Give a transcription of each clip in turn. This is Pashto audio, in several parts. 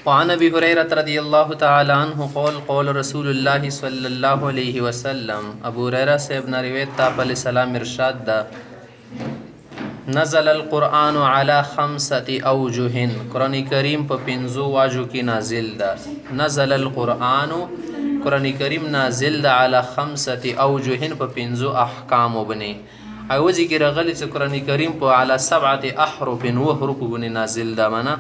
وعن ابي هريره رضي الله تعالى عنه قال قال رسول الله صلى الله عليه وسلم. ابو هريره صاحب نے روایت تا علیہ السلام ارشاد دا نزل القرآن على 5 اوجه قرآن کریم په 5 واجو کې نازل دا. نزل القرآن قرآن کریم نازل دا على 5 اوجه په 5 احکام وبني اوځي کې راغلي چې قرآن کریم په على 7 احرف و حروف وبني نازل دا. معنا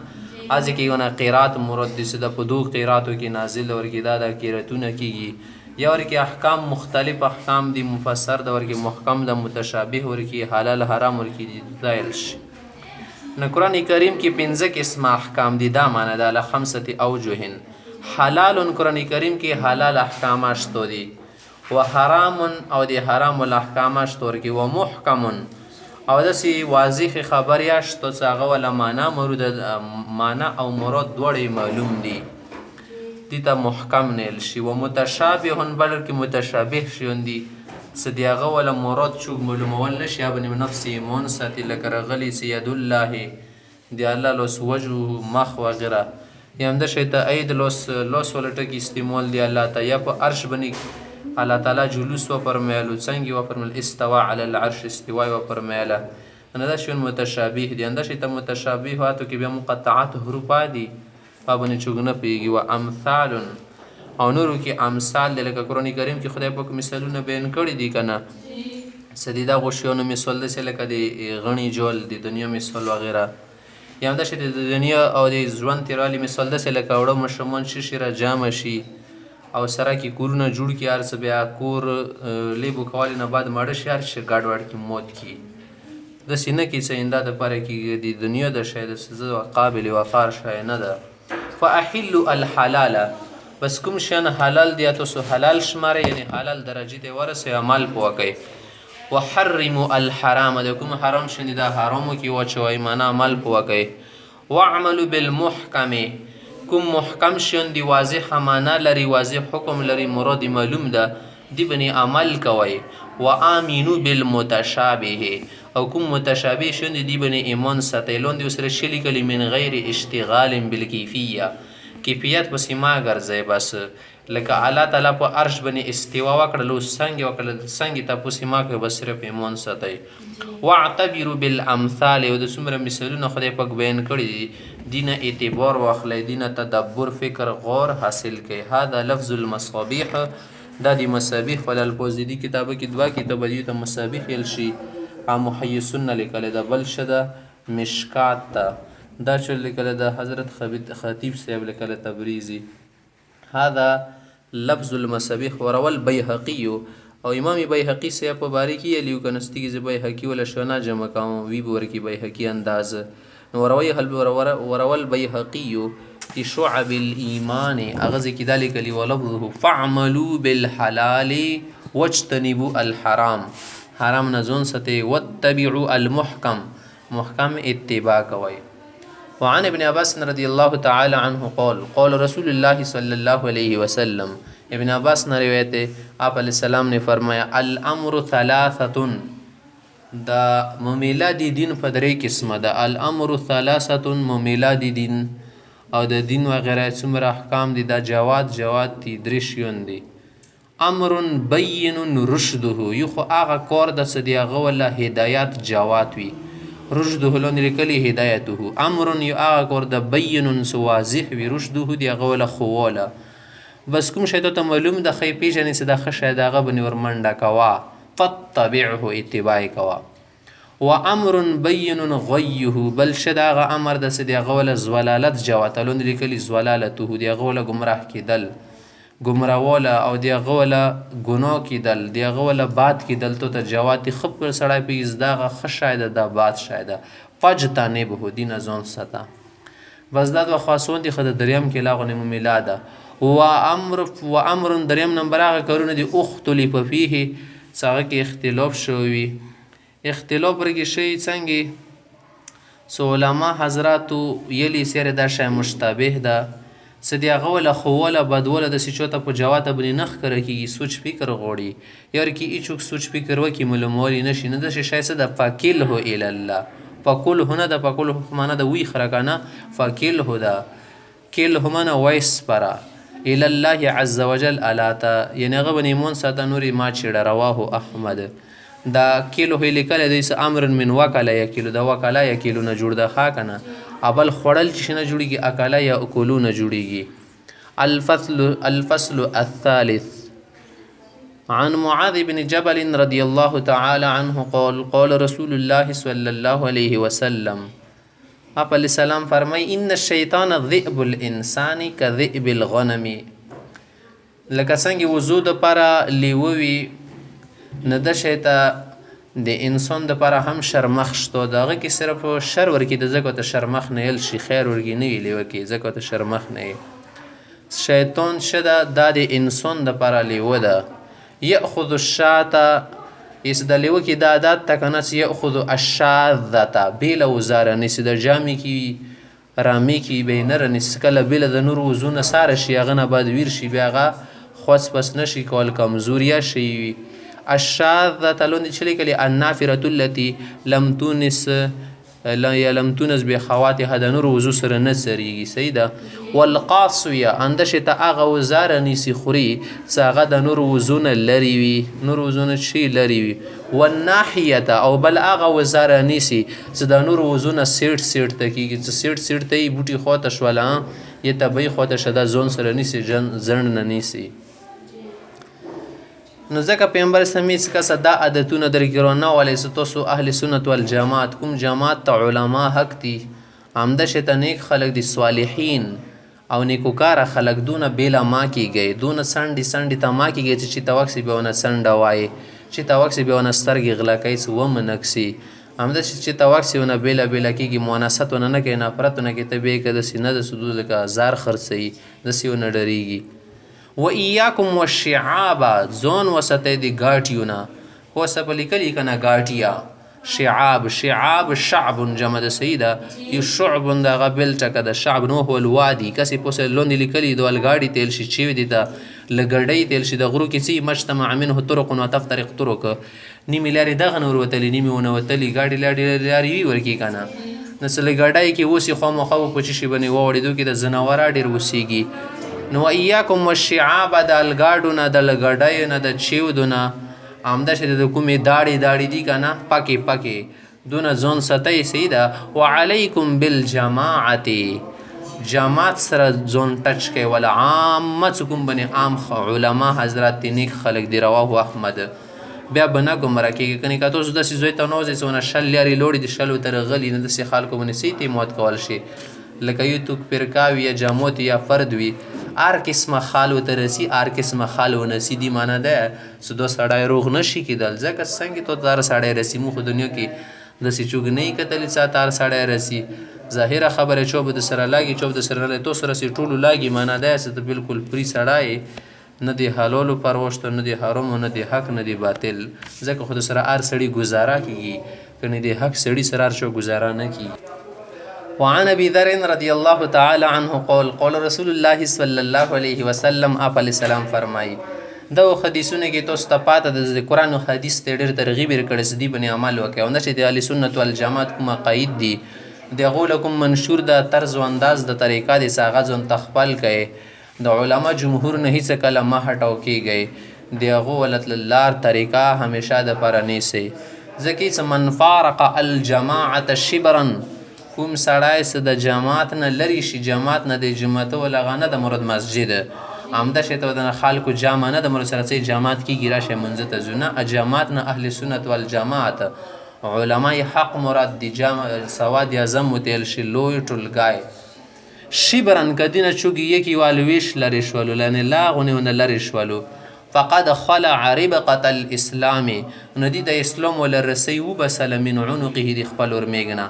ازي کې یو قرات مراد دي چې د په 2 قراتو کې نازل ورګي دا د قراتونه کېږي یا ورکی احکام مختلف احکام دی مفسر دا ورکی محکم دا متشابه ورکی حلال حرام ورکی دی دایل شي. نو قرآن کریم کی 5 قسم احکام دی دا معنی دا ل 5 اوجه. حلال قرآن کریم کی حلال احکام اشتو دی و حرام او دی حرام الاحکام اشتو ورکی و محکم او دسی واضح خبر یاشتو څنګه ولا معنی او مراد دوړې معلوم دی دیتا محکم نیل شي و متشابه بلکې متشابه شون دي صدیغه ولا مراد چوب معلومول نشي ابن نفس ایمان ساتي لکه رغلی سید الله دی الله لوس وجه مخ وغیره یم د شیطان اید لوس ولا ټکی استعمال دی الله ته یا په عرش بنی الله تعالی جلوس و فرمایلو څنګه و فرمایل استوا علی العرش استوا و فرمایله انا دا شون متشابه دی انده شیطان متشابه واتو کې بیا مقطعات حروف دي پابنی چوگنه پیگی و امثال او نورو کی امثال دی لکه قرآن کریم کی خدای پاک مثالونه بیان کړی دی کنه سدیدا غوشیونو مثال دی لکه دی غنی جول دی دنیا مثال وغیره یا همدا شی د دنیا او د ژوند تیرالی مثال دی لکه وړو مشمون شي را جام شي او سره کی کورونه جوړ کی ارس بیا کور لیبو کوالی نه بعد مړ شي هر شي ګډ وړ کی موت کی د سینه کی څنګه د پاره کی د دنیا د شاید سزا قابل وقار شای نه ده. فاحلوا الحلال بس کوم شان حلال دی تاسو حلال شماره یعنی حلال درجه دی ورسه عمل پوکي وحرموا الحرام د کوم حرام شنی دا حرامو کی وچوي معنا عمل پوکي واعملوا بالمحکم کوم محکم شون دی واضح معنا لري واضح حکم لري مراد معلوم ده دی بني عمل کوي وامنوا بالمتشابه او کوم متشابه شون دی بني ایمان ساتلون دی سره شلی کلی من غیر اشتغال بالکیفیه کیفیت بس ما ګرځي بس لکه الله تعالی په عرش بني استوا وکړلو څنګه تاسو ما کې بس صرف ایمان ساتي. واعتبروا بالامثال او د څومره مثالونه خدای پاک بیان کړی دینه اعتبار واخلئ دینه تدبر فکر غور حاصل کړئ. هذا لفظ المصابیح دا دی مصابیح ول الفوز دی کتابه کې دوا کتاب دی ته مصابیح ال شي محی سنه لیکل دا بل شده مشکات دا چې لیکل دا حضرت خطیب صاحب لیکل تبریزی. هذا لفظ المصابیح ورول بیهقی او امام بیهقی صاحب په باری کې لیو کنستی کې بیهقی ولا شنا جمع کوم وی بور کې بیهقی انداز نو وروي هل ورول بیهقی في شعب الإيمان أغزي كذلك لي ولفظه فاعملوا بالحلال واجتنبوا الحرام حرام نزون ستي واتبعوا المحكم محكم اتباع کوي. وعن ابن عباس رضي الله تعالى عنه قال قال رسول الله صلى الله عليه وسلم ابن عباس نے روایت ہے آپ علیہ السلام نے فرمایا الامر ثلاثه دا ممیلادی دین په درې قسمه ده. الامر ثلاثه ممیلادی دین او د دین وغیره څومره احکام دي دا جواد دي درې شیون دي. امر بین رشده یو خو هغه کار د صدیغه ولا هدایت جواد وي رشده لون لیکلی هدایته امر یو هغه کار د بین سو واضح وي رشده دی هغه ولا خواله بس کوم شی ته معلوم د خی پیژنې چې د خشه دغه بنی ورمنډه کوا فتبعه اتباع کوا. و امر بین غیه بل شداغه امر د صدیغه ولا زوالالت جواتلون لیکلی زوالالته دی غوله گمراه کیدل گمراه ولا او دی غوله گناه کیدل دی غوله باد کیدل ته جوات خپ سړی پیز دغه خشایده د باد شایده فجتنه به دین ازون ستا بس دا خاصون دي خد دریم کې لاغه میلاده و امر دریم نمبر هغه کارونه دي اختلاف فيه څنګه کې اختلاف شوی اختلاف ورګی شي څنګه سو علما حضراتو یلی سره دا شی مشتبه ده سدی هغه ولا خو ولا بدوله د سچوته په جوات بنی نخ کړه کی سوچ فکر غوړي یار کی ایچوک سوچ فکر وکي معلوموري نشي نه د شی څه د فاکل هو ال الله فاکل هنا د فاکل معنا د وی خرکانه فاکل هو دا کلهما ویسپره الی الله عز وجل الاتا یعنی هغه به نیمون ساته نورې ما چیړه رواه احمد. دا کیلو هی لیکلی دی څه امر من وکله یکیلو د وکله یکیلو نه جوړ ده ښه که نه اول خوړل چې نه جوړېږي اکله یا اکلو نه جوړېږي. الفصل الثالث عن معاذ بن جبل رضي الله تعالى عنه قال قال رسول الله صلى الله عليه وسلم آپ علیہ السلام فرمائی ان الشیطان ذئب الانسان كذئب الغنم لکه څنګه وضو دپاره لیوه وي نه د شیطان د انسان دپاره هم شرمخ شته د هغه کې صرف شر ورکړي د ځکه ته شرمخ نه یل شي خیر ورکړي نه وي لیوه کې ځکه ته شرمخ نه یې شیطان شه ده دا د انسان دپاره لیوه ده یأخذ الشاة ایس د لیوه کې دا عادت ته که نه چې یأخذ الشاذة بېله وزاره نیسي د جامې کې رامې کې به یې نه رانیسي کله بېله د نورو وضو نه ساره شي هغه نه بعد ویر شي بیا هغه خوڅ پس نه شي کول کمزوریا شي وي. الشاذة لاندې چې لیکلي النافرة التي لم تونس یا لم تونس بخواتها د نورو وضو سره نه سریږي صحیح ده. والقاصیه اندشې ته هغه وزاره نیسي خوري چې هغه د نورو وضو نه لرې وي نورو وضو نه شي لرې وي. والناحیته او بل هغه وزاره نیسي چې د نورو وضو نه سیټ سیټ ته کېږي چې سیټ سیټ ته یې بوټي خواته شوله یا طبعي خواته شه دا ځون سره نیسي زڼ نه نیسي. نو ځکه پیغمبر اسلامي څه کسه دا عادتونه درکې رانهوالی چې تاسو اهل سنت والجماعت کوم جماعت ته علما حق دي همده شته نیک خلک دي صالحین او نیکوکاره خلک دونه بیله ما کېږئ دونه څنډې څنډې ته ما کېږئ چې ته وکسي بیا ونه څنډه وایې چې ته وکسي بیا ونه سترګې غله کوي چې ومنکسي همداسې چې ته وکسي ونه بیله بیله کېږي مونست ونه نه کوي نفرت ونه کوي ته بیا یې که داسې نه د سدود لکه زار خرڅوي داسې ونه ډرېږي. و ایاکم والشعاب ځان وساتئ د ګاټیو نه خو څه په لیکلي که نه ګاټیا شعاب شعب جمع ده صحیح ده یو شعب د هغه بل ټکه ده شعب نو هو الوادي کسې پوسې لاندې لیکلي د الګاډي تیل شي چیوي دي ته له ګډۍ تیل شي د غرو کې څه مجتمع منه طرق و تفترق طرق نیمې لارې دغه نه وروتلي نیمې ونه وتلي ګاډي لارې وي ورکې که نه نو څه له ګډۍ کې اوسي خامخا به په څه شي باندې واوړېدو کې د ځناوره ډېر اوسېږي. نو ایاکم والشعاب د الګاډو نه د لګډیو نه د چیودو نه همداسې د کومې داړې دي که نه پکې دونه ځان ساتئ صحیح ده. وعلیکم بالجماعت جماعت سره ځان ټچ کوئ والعامه څه کوم باندې عام علما حضرات نیک خلک دي رواه احمد. بیا به نه ګمره کېږي کنې که تاسو داسې زوی ته نوځئ څونه شل لیارې لوړې د شلو تر غلي نه داسې خلکو باندې صحیح اعتماد کول شي لکه یو توک پرکاوي یا جاموت یا فرد وي هر قسمه خال ورته رسي هر قسمه خال ونسي دي معنی ده چې دا سړی روغ نه شي کېدل ځکه څنګه ته هر سړی رسي موږ خو دنیا کې داسې چوک نه یې کتلي چې هر سړی رسي ظاهره خبره چوب د سره لاګي چوب د سره نه تو سره رسي ټولو لاګي معنی ده چې ته بالکل پرې سړی نه دی حلالو پروا شته نه دی حرام نه دی حق نه دی باطل ځکه خو د سره هر سړي ګزاره کېږي که نه دی حق سړي سره هر چا ګزاره نه کېږي. وعن ابي ذر رضي الله تعالى عنه قال قال رسول الله صلى الله عليه وسلم آپ علیہ السلام فرمائی دا حدیثونه کې تاسو ته پاته د قرآن او حدیث ته ډېر ترغیب ورکړی چې دې باندې عمل وکړئ او نه چې د اهل سنت والجماعت کوم عقاید دي د هغو له کوم منشور د طرز و انداز د طریقه د هغه ځان ته خپل کړئ د علما جمهور نه هېڅ کله مه هټاو کېږئ د هغو ولت لار طریقه همیشه دپاره نیسئ ځکه چې من فارق الجماعة شبرا کوم سړی چې د جماعت نه لرې شي جماعت نه د جماعت ولغه نه د مراد مسجد همده شی ته د خلکو جامع نه د مراد سره چې جماعت کېږي راشئ منځه ته ځو نه جماعت نه اهل سنت والجماعت علمای حق مراد دی سواد اعظم وتیل شي لوی ټولګی شبرن که دینه چوږي یکي والویش لرې شولو لانې لاغونې ونه لرې شولو فقد خلع ربقة الاسلام نو دی د اسلام وله رسۍ وبسله من عنقه د خپل ورمیږ نه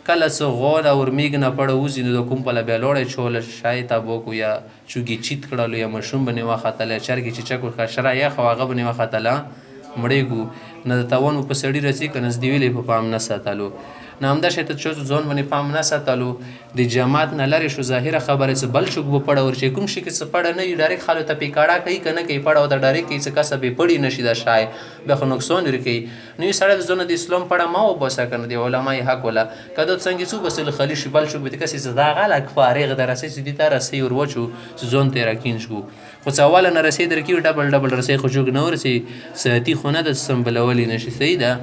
کله څه غوله ورمیږ نه پړه وځي نو د کوم پله بیا لوړی چوله شای تابوکو یا چوږي چیت کړلو یا مشوم باندې وختلی چرګې چې چکو خشره یخ او هغه باندې وختله مړېږو نه د تاوان په سړي رسي که نزدې ویلې په پام نه ساتلو نو همدا شی ته چې ځون باندې پام نه ساتلو د جماعت نه لرې شو ظاهره خبره څه بل چوک به پړه ورشي کوم شي کې څه پړه نه وي ډایرکټ خالو ته پیکاړه کوي که نه کوي پړه ورته ډایرکټ کوي څه کسه بې پړي نه شي دا شای بیا خو نقصان ورکوي نو یو سړی د ځونه د اسلام پړه ما وباسه که نه د علمای حق وله که دا څنګه څو بسل خلی شي بل چوک به د کسې څه دا غلک فارغ د رسۍ چې دې ته رسۍ ور وچو چې ځون ته یې راکین شو خو څه اوله نه رسۍ درکوي ډبل ډبل رسۍ خو چوک نه ورسي صحتي خو نه ده سمبلولی نه شي صحیح ده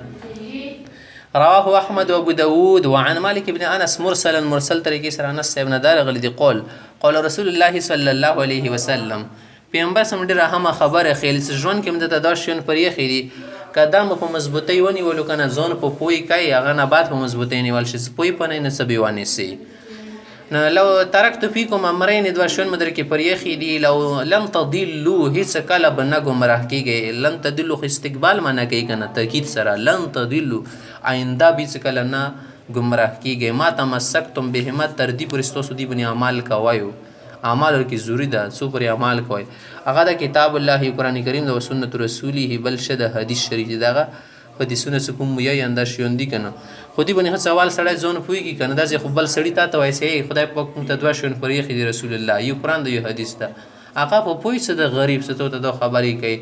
رواه احمد و ابو داود وعن مالك بن انس مرسلا مرسل طریقې سره انس صاحب نه راغلی دی قول رسول الله صلی الله علیه وسلم پیغمبر سم ډیره هم خبره خیل ژوند کې مدته دا شون پر یې خېدي قدم په مضبوطی ونیولو کنه ځون په پوی کوي هغه نه بعد په مضبوطی نیول شي پوی په نه سبي وانی سي نو لو ترکت فیکم امرین دوه شون مدر کې پر یې خېدي لو لم تضلوا هیڅ کله به نه ګمراه کیږي لن تضلوا استقبال معنا کوي کنه تاکید سره لن تضلوا آینده به هیڅ کله نه ګمراه کیږي ما تمسکتم بهما تر دې پورې ستاسو دې باندې اعمال کوایو اعمال کې ضروري ده څو پورې اعمال کوي هغه د کتاب الله قرآن کریم او سنت رسوله بل شه د حدیث شریف دغه په دې سونه کوم یا انده شوندې کنه خو دې باندې سوال سړی ځون پويږي کنه دا خو بل سړی ته وایي سي خدای پاک ته دوا شون پر یې رسول الله یو قرآن د یو حدیث ته هغه په پوي څه د غریب څه ته د خبرې کوي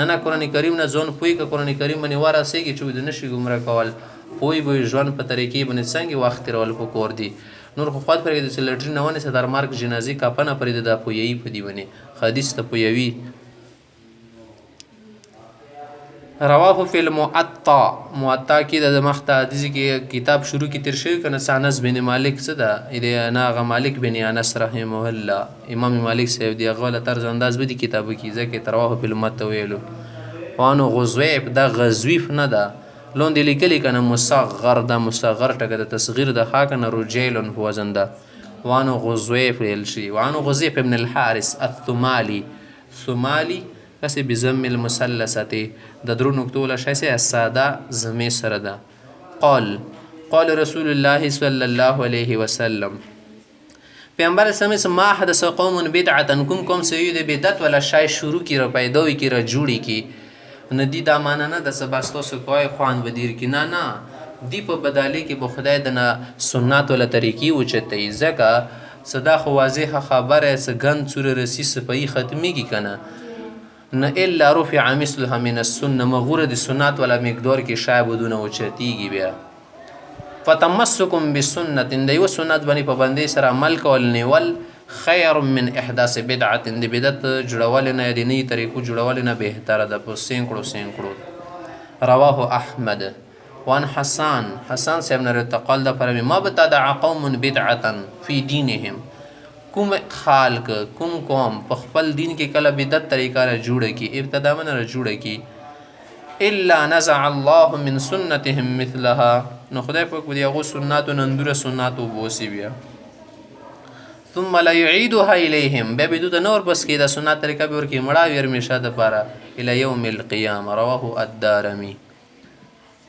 نه قرآن کریم نه ځون پوي ک قرآن کریم باندې وارسېږي چې د نشي ګمرا کول پوي به ژوند په طریقې باندې څنګه وخت تیرول پکور دي نور خو خاط پرې د لټرین نه ونه صدر مارک جنازي کاپنه پرې د پوي په دی باندې حدیث ته پوي رواه فی المعطا معطا کې د مخته حدیث کې کتاب شروع کی تر شوی کنه انس بن مالک څه ده اې انا غ مالک بن انس رحمه الله امام مالک صاحب دی غوله طرز انداز به دی کتابو کې ځکه رواه فی المعطا ویلو وانو غزویب د غزویف نه ده لون دی لیکلی کنه مصغر د مصغر ټکه د تصغیر د خاکنه رجیلن په وزن ده وانو غزویف ویل شي وانو غزیف ابن الحارث الثمالی ثمالی کسی بزم المثلثه د درو نقطو له شایسه الساده زمي سره ده قال رسول الله صلی الله علیه وسلم پیغمبر سمس ما حدث قوم بدعه کوم سید بدعت ولا شای شروع کی را پیداوی کی را جوړی کی ندی دا معنا نه د سباستو سکوای خوان بدیر کی نه دی په بدالی کې به خدای د سنت ول طریقې اوچتای زکه صدا خو واضح خبره سګن څور رسی صفای ختمی کی کنه نه الا رفع مثلها من السنه مغور د سنت ولا مقدار کې شای بدونه اوچتیږي بیا فتمسکم بسنه د یو سنت باندې پابندۍ سره عمل کول نیول خیر من احداث بدعه د بدعت جوړول نه د نوې طریقو جوړول نه بهتره ده په سینکړو رواه احمد وان حسان صاحب نه تقال ده فرمی ما بتدع قوم بدعه فی دینهم کوم خالق کوم قوم په خپل دین کې کله بدعت طریقه را جوړه کی ابتدا من را جوړه کی الا نزع الله من سنتهم مثلها نو خدای په دې هغه سنت نندره سنت وبوسی بیا ثم لا يعيدها اليهم به بدون نور بس کې دا سنت طریقه به ورکی مړه وير میشه د پاره الى يوم القيامه رواه الدارمي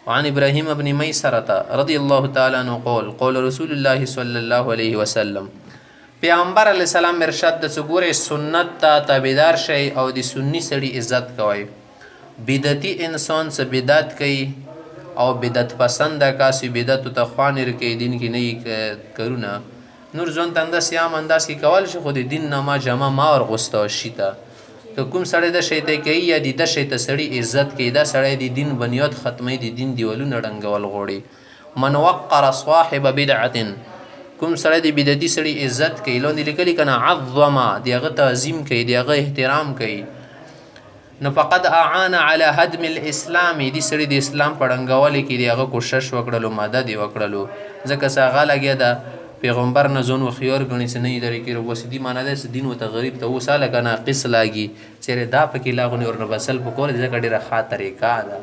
وعن ابراهيم بن ميسره رضي الله تعالى عنه قول رسول الله صلى الله عليه وسلم پیغمبر علیہ السلام ارشاد د څګورې سنت ته تابعدار شي او د سنی سړي عزت کوي بدعتي انسان څه بدعت کوي او بدعت پسند کاسي بدعت ته خوانر کوي دین کې نه کرونه نور ځون تنده سیام انداز کې کول شي خو د دین نامه جمع ما ور غوسته شيته که کوم سړی د شیطان کوي یا د شیطان سړي عزت کوي دا سړی د دین بنیاد ختمي د دین دیولونه ډنګول غوړي من وقر صاحب بدعه کوم سړی د بدعتي سړي عزت کوي لون لیکلي کنه عظمه دیغه تعظیم کوي دیغه احترام کوي نو فقد اعان على هدم الاسلام دي سړي د اسلام پړنګول کې دیغه کوشش وکړلو مدد وکړلو ځکه څنګه لګیا دا پیغمبر نه زون خيار غني سنې درې کې وسدي معنی ده دین او تغریب ته وساله کنه قص لاګي چیرې دا پکې لاغونی اور نه بسل پکور ځکه ډیره خاطرې کا ده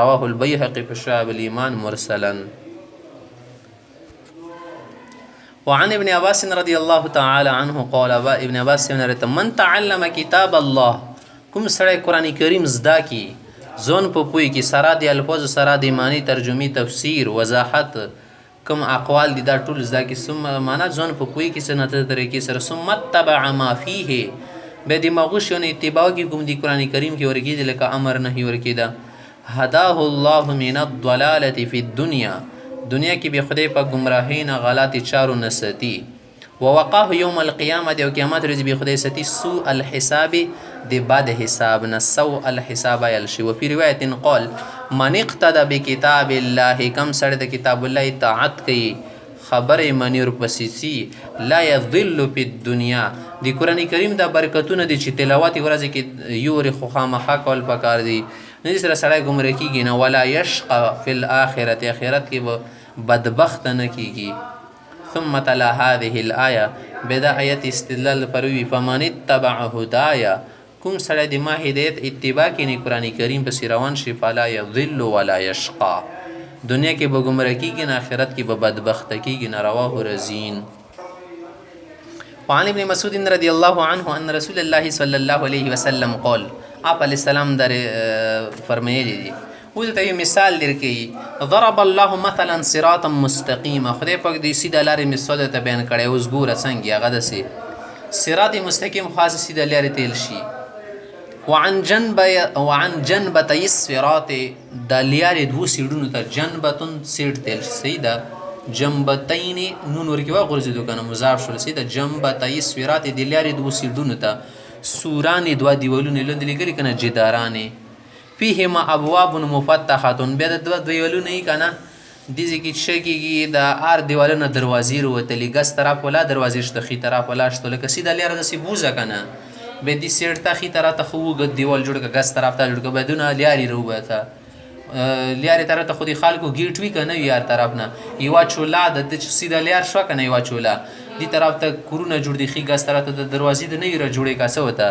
رواه البيهقي في شعب الايمان مرسلا وعن ابن عباس رضي الله تعالى عنه قال ابن عباس من تعلم كتاب الله کوم سړی قران کریم زدا کی زون په پوي کې سره د الفاظ سره د معنی ترجمه تفسیر وضاحت کوم اقوال دي دا ټول زدا کی ثم معنا زون په پوي کې سنت طریقې سره ثم تبع ما فيه به د مغشون اتباع کی کوم د قران کریم کې ورګي د لکه امر نه ورګي دا هداه الله من الضلاله في الدنيا دنیا کې به خدای په ګمراهۍ نه غلطي چارو نه ستي ووقاه یوم القیامت او قیامت ورځ به خدای ستي سوء الحساب د بد حساب نه سوء الحساب ایل شي وفي روایت قال من اقتدى بکتاب الله کم سړی د کتاب الله اطاعت کوي خبرې منی ورپسې لا یضل فی الدنیا د قرآن کریم د برکتونه دي چې تلاوت ورځ کې یوري خو خامخا کول پکار دي نه سره سړی ګمراه کیږي نه ولا یشقى فی الاخرة آخرت کې به بدبخت نه کیږي ثم تلا هذه الآية بدا آیت استدلال پروي فمن اتبع هدايا کوم سړی د ما هدایت اتباع کینی قرآن کریم پسې روان شي فلا یضل ولا یشقى دنیا کې به ګمراه کیږي نه آخرت کې به بدبخت کیږي نه رواه رزین وعن ابن مسعود رضی الله عنه ان رسول الله صلی الله علیه وسلم قال آپ علیہ السلام در فرمایلی دي اوس ته یو مثال درکې ضرب الله مثلا صراطا مستقیما خدای پاک دې سیده لارې مثال ته بیان کړی اوس ګوره څنګه هغه داسې صراط مستقیم خاص سیده لارې تیل شي وعن جنبتي الصراط د لارې دوه سیډونو ته جنبتون سیډ تیل شي سیده جنبتین نون ورکی وغورځېدو کنه مضاف شول سیده جنبتي الصراط د لارې دوه سیډونو ته سوران دوه دیوالونه لاندې لیکلي کنه جدارانې فيهما ابواب مفتحه بیا د دوه دیوالونه یې کنه دې کې څه کېږي د هر دیوالونه دروازې وروتلي ګس طرف ولا دروازې شته ښي طرف ولا شته لکه سیده لاره داسې بوځه کنه به دې سیډ ته ښي طرف ته خو اوږد دیوال جوړ کړه ګس طرف ته جوړ کړه بدونه لارې راووته لارې طرف ته خو د خلکو ګیټ وي که نه وي هر طرف نه یوه چوله د سیده لار شوه که نه یوه چوله دې طرف ته کورونه جوړ دي ښي ګس طرف ته د دروازې د نه وي را جوړې که څه ورته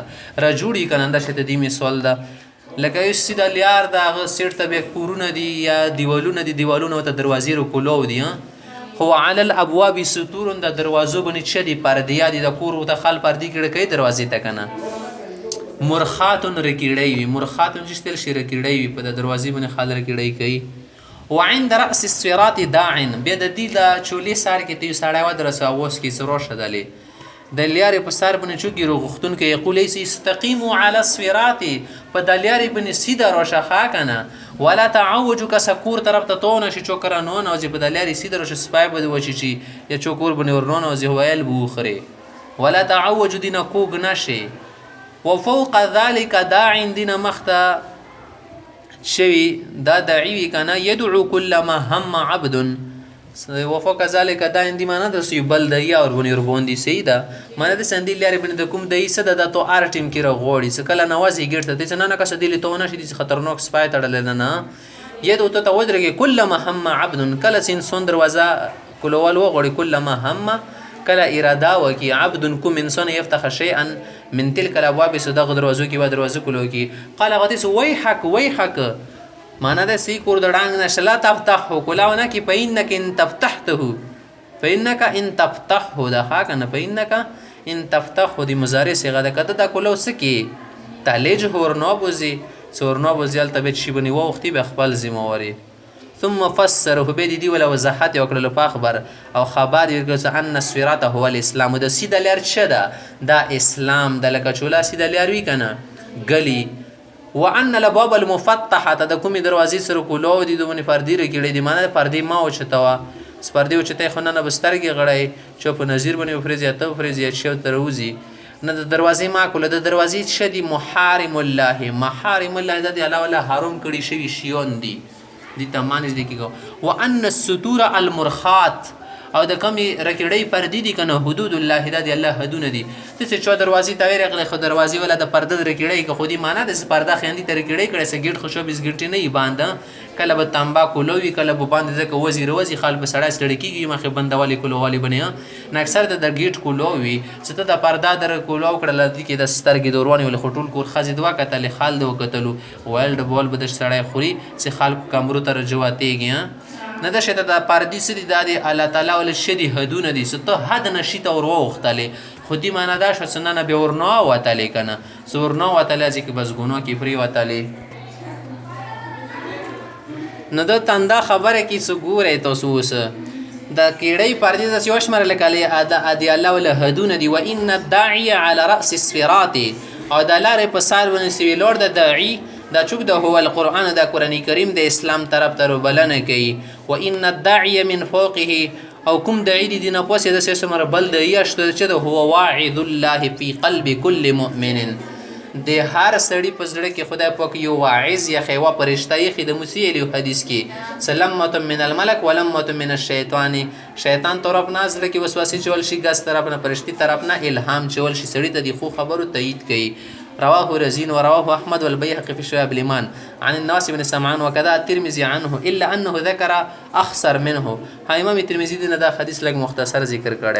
را جوړ یي که نه همداسې د دې مثال ده لکه یو سیده لار د هغه سیټ ته بیا کورونه دي یا دیوالونه دي دیوالونه ورته دروازې رو کولو دي خو علی الابواب ستور د دروازو باندې څه دي پردې دي د کور ورته خل پردې کړه کوي دروازې ته کنه مرخاتون رکیړی وي مرخاتون چې تل شي رکیړی وي په د دروازې باندې خل رکیړی کوي وعند راس الصراط داع بیا د دې د چولې سار کې ته سړی ودرسه اوس کې سروشه دلې د لیارې په سر باندې چوکي روغښتونکی یقول ایسي استقیموا علی الصراط په د لیارې باندې سیده راشه کنه ولا تعوجو که سکور طرف ته تونه شي چوک را نه نوځي په د لیارې سیده راشه سپای به وچی شي یا چوکور باندې ور نه نوځي ویل بو خري ولا تعوجو دینه کوګ نشي وفوق ذلك داع دینه مخته شوي دا داعی کنه يدعو كل ما هم عبد وفوق ذلك دا اندی معنا د سی بل دی اور بنی وربوندی سیدا معنا د سندی لري بن د کوم دی صد د تو ار ټیم کې رغوړی څ کله نوازي ګرته ته نه نه کس دی له تو نه شي خطرناک سپای تړل نه ید او ته ودرګه کله ما هم عبد کله سین سون دروازه کولول وغړي کله ما هم کله اراده وکي عبد کوم انسان يفتح شيئا من تلك الابواب صدق دروازو کې و دروازه کولو کې قال غديس ويحك معنا د سی کور د ډانګ نشلا تفتحه کلاونه کې پینک ان تفتحته فانك ان تفتحه دا حق نه پینک ان تفتحه دی مضارع صيغه د کته دا کولو سکی تعلیج هورنو بوزي سورنو بوزیل تبه شی بنی وختي به خپل ذمہواری ثم فسره به دی ولا وضاحت وکړل په خبر او خبر ورکړ ان الصراط هو الاسلام د سیده لار چدا دا اسلام د لکه چولا سیده لار وی کنه غلی وان الابواب المفتحه د کوم دروازې سره کولو دي دونه پردې رکړې دي معنی پردې ما او چتوا سپردې او چته خو نه بسترګي غړای چوپ نظیر باندې فرض ته فرض شو تروزی نه د دروازې ما کوله د دروازې شدي محارم الله محارم الله د الله ولا حرام کړي شوی شیون دي دي تمانز دي کیږي وان الستور المرخات او د کمی رکړې پردې دي کنه حدود الله د الله حدود دي ته چې دروازې ته ورغله خو دروازې ولا د پرده رکړې که خودي معنا د پرده خېندي ته رکړې کړي سګیټ خوشو بس ګټې نه باندې کله به تانبا کولوي کله به باندې ځکه وزیر وزي خال به سړی ستړي کیږي مخه بندوالي کولوالي بنیا نه اکثر د ګیټ کولوي چې ته د پرده در کولو کړل دي کې د سترګې دورانی ول خټول کور خزي دوا کتل خال دو کتلو وایلډ بول به د سړی خوري چې خال کمرو ته رجواتېږي نه د شته د پردې سری د الله تعالی ول شدي حدونه دي ست حد نشي ته وروختلې خودي معنا دا شو سننه به ورنو وتلې کنه سورنو وتلې چې بس ګونو کې فری وتلې نه د تندا خبره کې څو ګورې تاسو اوس د کېړې پردې د سیوش مر لکلې ادي الله ول حدونه دي وان الداعي على راس الصراط او د لارې په سار باندې سی لور د داعي دا چوک د هو القرآن دا قرآن کریم د اسلام طرف ته بلنه کوي. و ان الداعی من فوقه او کوم داعی دی نه پوسې د سیسمر بل د یشته چې د هو واعظ الله فی قلب کل مؤمن د هر سړی په زړه کې خدای پاک یو واعظ یا خیوا پرشته یې د موسی علی حدیث کې سلامت من الملک ولمت من الشیطان شیطان طرف نه زړه کې وسوسه چول شي ګس طرف نه پرشتي طرف نه الهام چول شي سړی ته د خو خبرو تایید کوي. رواه رزين ورواه أحمد والبيهقي في شعب الإيمان عن الناس بن سمعان وكذا الترمذي عنه إلا أنه ذكر أخسر منه. ها إمام الترمذي دا حدیث لگ مختصر ذکر کړی.